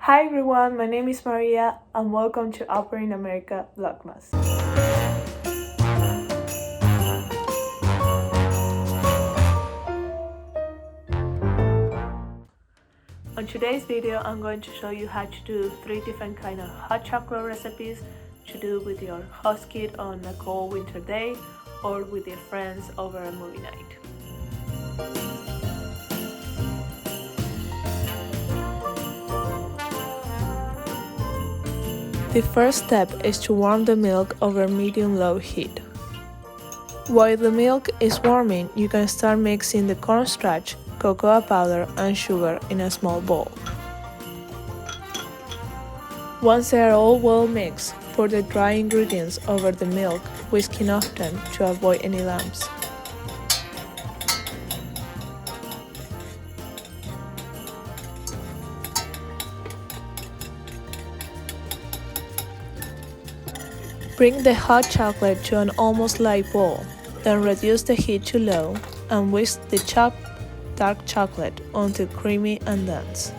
Hi everyone, my name is Maria and welcome to PAIR in America Vlogmas. On today's video, I'm going to show you how to do 3 different kind of hot chocolate recipes to do with your house kid on a cold winter day or with your friends over a movie night. The first step is to warm the milk over medium-low heat. While the milk is warming, you can start mixing the cornstarch, cocoa powder, and sugar in a small bowl. Once they are all well mixed, pour the dry ingredients over the milk, whisking often to avoid any lumps. Bring the hot chocolate to an almost light boil, then reduce the heat to low and whisk the chopped dark chocolate until creamy and dense.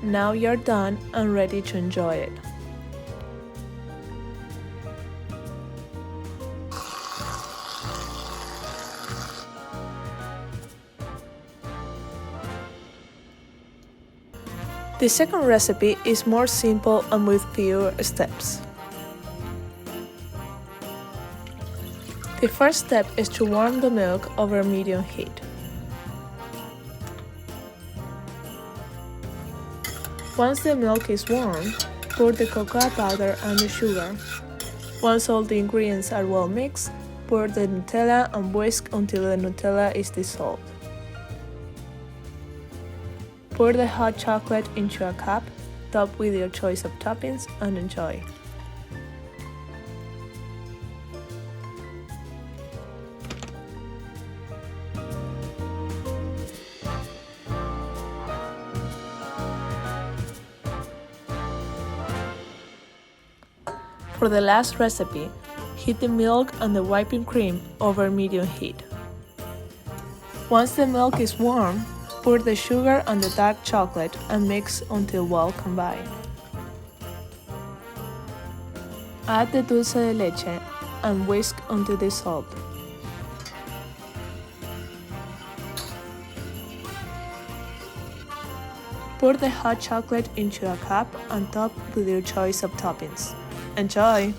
Now you're done and ready to enjoy it. The second recipe is more simple and with fewer steps. The first step is to warm the milk over medium heat. Once the milk is warm, pour the cocoa powder and the sugar. Once all the ingredients are well mixed, pour the Nutella and whisk until the Nutella is dissolved. Pour the hot chocolate into a cup, top with your choice of toppings, and enjoy. For the last recipe, heat the milk and the whipping cream over medium heat. Once the milk is warm, pour the sugar and the dark chocolate and mix until well combined. Add the dulce de leche and whisk until dissolved. Pour the hot chocolate into a cup and top with your choice of toppings. Enjoy!